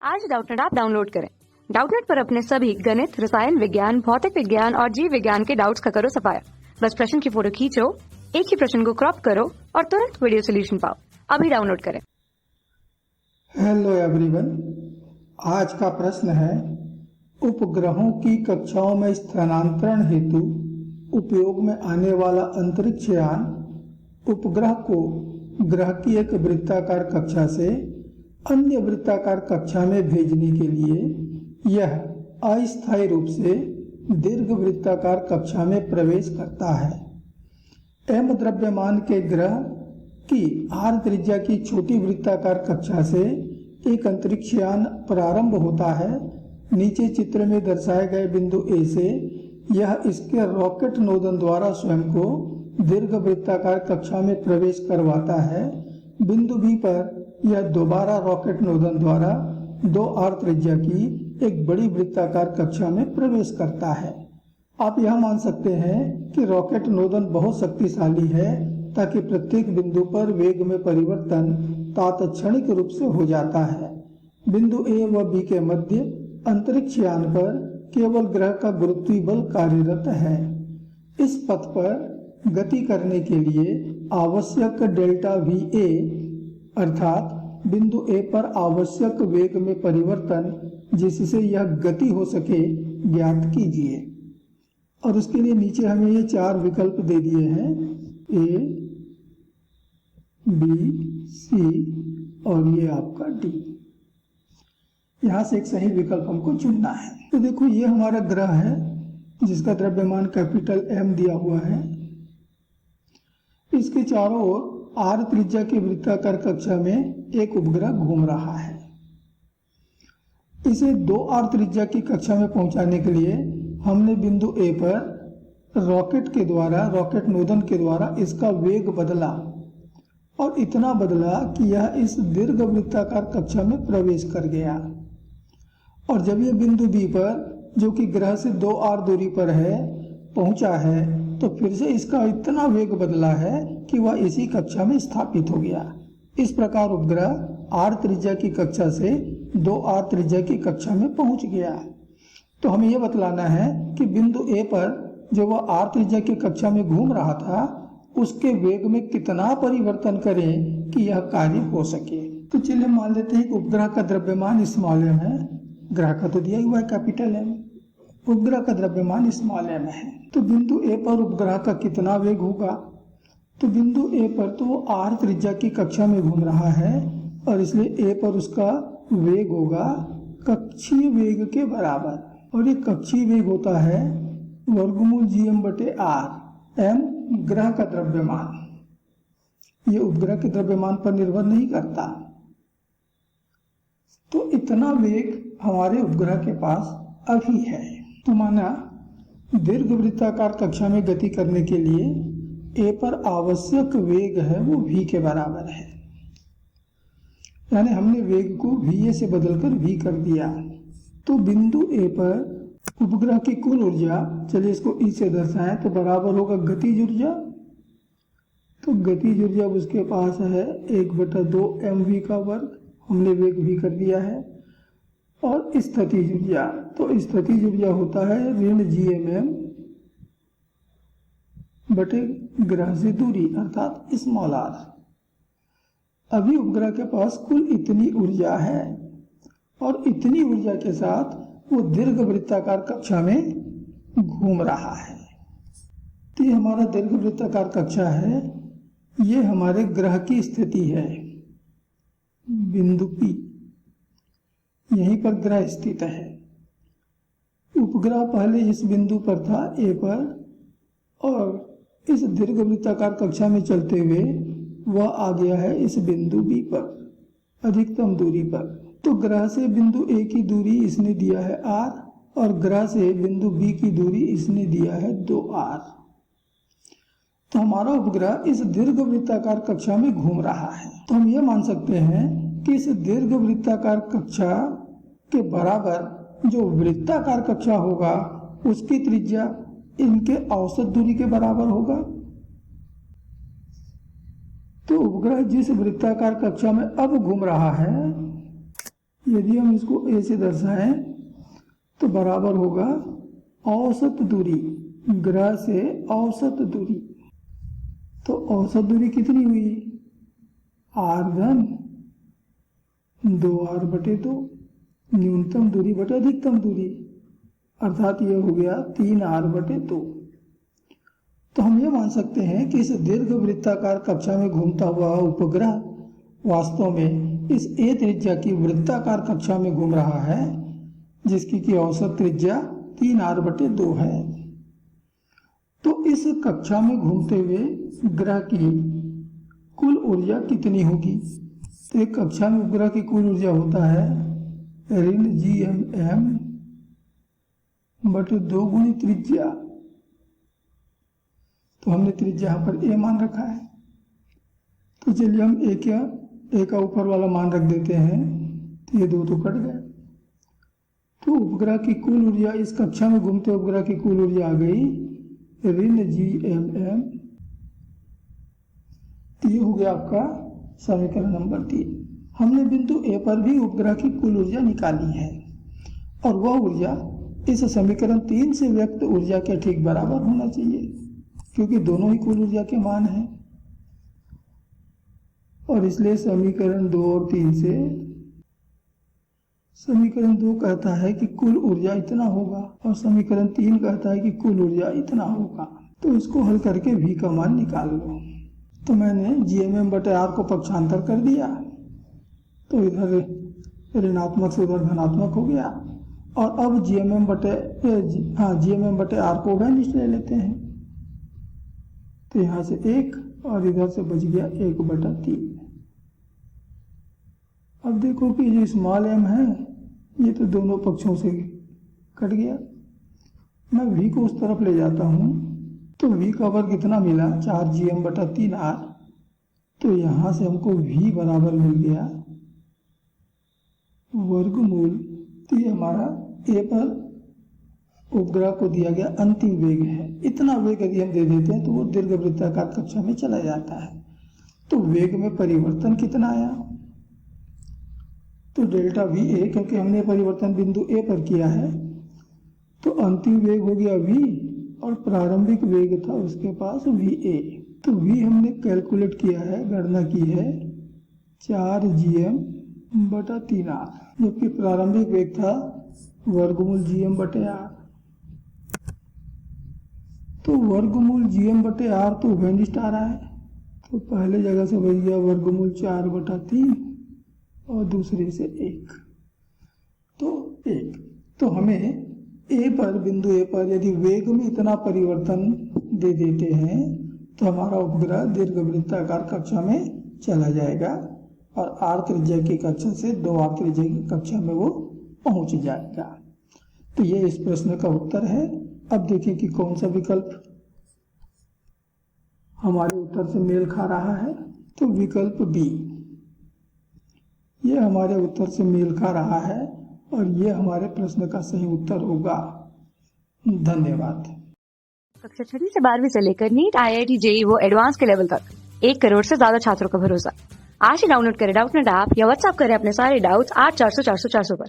आज Doubtnut app download करें। Doubtnut पर अपने सभी गणित, रसायन विज्ञान, भौतिक विज्ञान और जीव विज्ञान के डाउट्स का करो सफाया। बस प्रश्न की फोटो खींचो, एक ही प्रश्न को क्रॉप करो और तुरंत वीडियो सोल्यूशन पाओ। अभी डाउनलोड करें। हेलो एवरीवन, आज का प्रश्न है उपग्रहों की कक्षाओं में स्थानांतरण हेतु उपयोग में आने वाला अंतरिक्ष यान उपग्रह को ग्रह की एक वृत्ताकार कक्षा से अन्य वृत्ताकार कक्षा में भेजने के लिए यह अस्थायी रूप से दीर्घ वृत्ताकार कक्षा में प्रवेश करता है। एम द्रव्यमान के ग्रह की आर त्रिज्या की छोटी वृत्ताकार कक्षा से एक अंतरिक्ष यान प्रारंभ होता है। नीचे चित्र में दर्शाए गए बिंदु ए से यह इसके रॉकेट नोदन द्वारा स्वयं को दीर्घ वृत्ताकार कक्षा में प्रवेश करवाता है। बिंदु बी पर यह दोबारा रॉकेट नोदन द्वारा 2r त्रिज्या की एक बड़ी वृत्ताकार कक्षा में प्रवेश करता है। आप यह मान सकते हैं कि रॉकेट नोदन बहुत शक्तिशाली है, ताकि प्रत्येक बिंदु पर वेग में परिवर्तन तात्क्षणिक रूप से हो जाता है। बिंदु ए व बी के मध्य अंतरिक्ष यान पर केवल ग्रह का गुरुत्वीय बल कार्यरत है। इस पथ पर गति करने के लिए आवश्यक डेल्टा वी ए अर्थात बिंदु ए पर आवश्यक वेग में परिवर्तन जिससे यह गति हो सके ज्ञात कीजिए। और उसके लिए नीचे हमें ये 4 विकल्प दे दिए हैं, ए, बी, सी और ये आपका डी। यहाँ से एक सही विकल्प हमको चुनना है। तो देखो, ये हमारा ग्रह है जिसका द्रव्यमान कैपिटल एम दिया हुआ है। इसके चारों ओर आर त्रिज्या की वृत्ताकार कक्षा में एक उपग्रह घूम रहा है। इसे 2r त्रिज्या की कक्षा में पहुंचाने के लिए हमने बिंदु ए पर रॉकेट नोदन के द्वारा इसका वेग बदला और इतना बदला कि यह इस दीर्घ वृत्ताकार कक्षा में प्रवेश कर गया। और जब यह बिंदु बी पर, जो कि ग्रह से 2r दूरी पर है, पहुंचा है, तो फिर से इसका इतना वेग बदला है कि वह इसी कक्षा में स्थापित हो गया। इस प्रकार उपग्रह आर त्रिज्या की कक्षा से 2r त्रिज्या की कक्षा में पहुंच गया। तो हमें यह बतलाना है कि बिंदु ए पर जो वह आर त्रिज्या की कक्षा में घूम रहा था, उसके वेग में कितना परिवर्तन करें कि यह कार्य हो सके। तो चलिए मान लेते हैं कि उपग्रह का द्रव्यमान स्मॉल एम है। ग्रह का तो दिया हुआ है कैपिटल एम, उपग्रह का द्रव्यमान स्मॉल एम है। तो बिंदु ए पर उपग्रह का कितना वेग होगा? तो बिंदु ए पर तो आर त्रिज्या की कक्षा में घूम रहा है और इसलिए ए पर उसका वेग होगा कक्षीय वेग के बराबर। और ये कक्षीय वेग होता है वर्गमूल gm बटे r। एम ग्रह का द्रव्यमान, ये उपग्रह के द्रव्यमान पर निर्भर नहीं करता। तो इतना वेग हमारे उपग्रह के पास अभी है। तो माना दीर्घ वृत्ताकार कक्षा में गति करने के लिए ए पर आवश्यक वेग है वो v के बराबर है, यानी हमने वेग को va से बदलकर v कर दिया। तो बिंदु ए पर उपग्रह की कुल ऊर्जा, चलिए इसको ई से दर्शाएं, तो बराबर होगा गतिज ऊर्जा। तो गतिज ऊर्जा उसके पास है 1/2 mv का वर्ग, हमने वेग v कर दिया है। और स्थितिज ऊर्जा, तो स्थितिज ऊर्जा होता है ऋण gmm बटे ग्रह से दूरी अर्थात स्मॉल r। अभी उपग्रह के पास कुल इतनी ऊर्जा है और इतनी ऊर्जा के साथ वो दीर्घ वृत्ताकार कक्षा में घूम रहा है। तो ये हमारा दीर्घ वृत्ताकार कक्षा है, ये हमारे ग्रह की स्थिति है बिंदु P, यहीं पर ग्रह स्थित है। उपग्रह पहले इस बिंदु पर था A पर और इस दीर्घ वृत्ताकार कक्षा में चलते हुए वह आ गया है इस बिंदु B पर अधिकतम दूरी पर। तो ग्रह से बिंदु A की दूरी इसने दिया है r और ग्रह से बिंदु B की दूरी इसने दिया है 2r। तो हमारा उपग्रह इस दीर्घ वृत्ताकार कक्षा में घूम रहा है। तो हम यह मान सकते हैं कि इस दीर्घ वृत्ताकार कक्षा के बराबर जो वृत्ताकार कक्षा होगा उसकी त्रिज्या इनके औसत दूरी के बराबर होगा। तो उपग्रह जिस वृत्ताकार कक्षा में अब घूम रहा है यदि हम इसको ए से दर्शाएं तो बराबर होगा औसत दूरी, ग्रह से औसत दूरी। तो औसत दूरी कितनी हुई? r घन 2r बटे 2, न्यूनतम दूरी बटे अधिकतम दूरी, अर्थात यह हो गया 3r बटे 2। तो हम ये मान सकते हैं कि इस दीर्घ वृत्ताकार कक्षा में घूमता हुआ उपग्रह वास्तव में इस a त्रिज्या की वृत्ताकार कक्षा में घूम रहा है, जिसकी की औसत त्रिज्या 3r बटे 2 है। तो इस कक्षा में घूमते हुए ग्रह की कुल ऊर्जा कितनी होगी? तो एक कक्षा में उपग्रह की कुल ऊर्जा होता है ऋण GMM बटे 2 गुणी त्रिज्या। तो हमने त्रिज्या यहाँ पर a मान रखा है, तो चलिए हम a का ऊपर वाला मान रख देते हैं, तो ये 2 तो कट गए। तो उपग्रह की कुल ऊर्जा, इस कक्षा में घूमते उपग्रह की कुल ऊर्जा आ गई ऋण GMM। तो ये हो गया आपका समीकरण नंबर 3। हमने बिंदु A पर भी उपग्रह की कुल ऊर्जा निकाली है और वह ऊर्जा इस समीकरण 3 से व्यक्त ऊर्जा के ठीक बराबर होना चाहिए, क्योंकि दोनों ही कुल ऊर्जा के मान हैं। और इसलिए समीकरण 2 और 3 से, समीकरण 2 कहता है कि कुल ऊर्जा इतना होगा और समीकरण 3 कहता है कि कुल ऊर्जा इतना होगा। तो इसको हल करके v का मान निकाल लो। तो मैंने GMM बटे r को पक्षांतर कर दिया, तो इधर ऋणात्मक से उधर धनात्मक हो गया। और अब GMM बटे r को वैनिश ले लेते हैं, तो यहाँ से 1 और इधर से बच गया 1 बटा 3। अब देखो कि जो स्मॉल m है ये तो दोनों पक्षों से कट गया। मैं v को उस तरफ ले जाता हूँ, तो v का वर्ग कितना मिला? 4GM बटा 3r। तो यहाँ से हमको v बराबर मिल गया वर्गमूल। तो ये हमारा a पर उपग्रह को दिया गया अंतिम वेग है। इतना वेग यदि हम दे देते हैं तो वो दीर्घ वृत्ताकार कक्षा में चला जाता है। तो वेग में परिवर्तन कितना आया? तो डेल्टा VA, क्योंकि हमने परिवर्तन बिंदु A पर किया है, तो अंतिम वेग हो गया v और प्रारंभिक वेग था उसके पास VA। तो v हमने कैलकुलेट किया है, गणना की है 4GM बटा 3r, जबकि प्रारंभिक वेग था वर्गमूल GM बटे r। तो वर्गमूल GM बटे r तो उभयनिष्ठ आ रहा है, तो पहले जगह से बच गया वर्गमूल 4 बटा 3 और दूसरे से 1, तो 1। तो हमें बिंदु A पर यदि वेग में इतना परिवर्तन दे देते हैं तो हमारा उपग्रह दीर्घ वृत्ताकार कक्षा में चला जाएगा और r त्रिज्या की कक्षा से 2r त्रिज्या की कक्षा में वो पहुंच जाएगा। तो ये इस प्रश्न का उत्तर है। अब देखें कि कौन सा विकल्प हमारे उत्तर से मेल खा रहा है। तो विकल्प B ये हमारे उत्तर से मेल खा रहा है और ये हमारे प्रश्न का सही उत्तर होगा। धन्यवाद। कक्षा 6वीं से 12वीं से लेकर नीट, IIT, JEE वो एडवांस के लेवल तक 1 करोड़ से ज्यादा छात्रों का भरोसा। आज ही डाउनलोड करें डाउटनेट ऐप या व्हाट्सएप करें अपने सारे डाउट्स 8400 400 400 पर।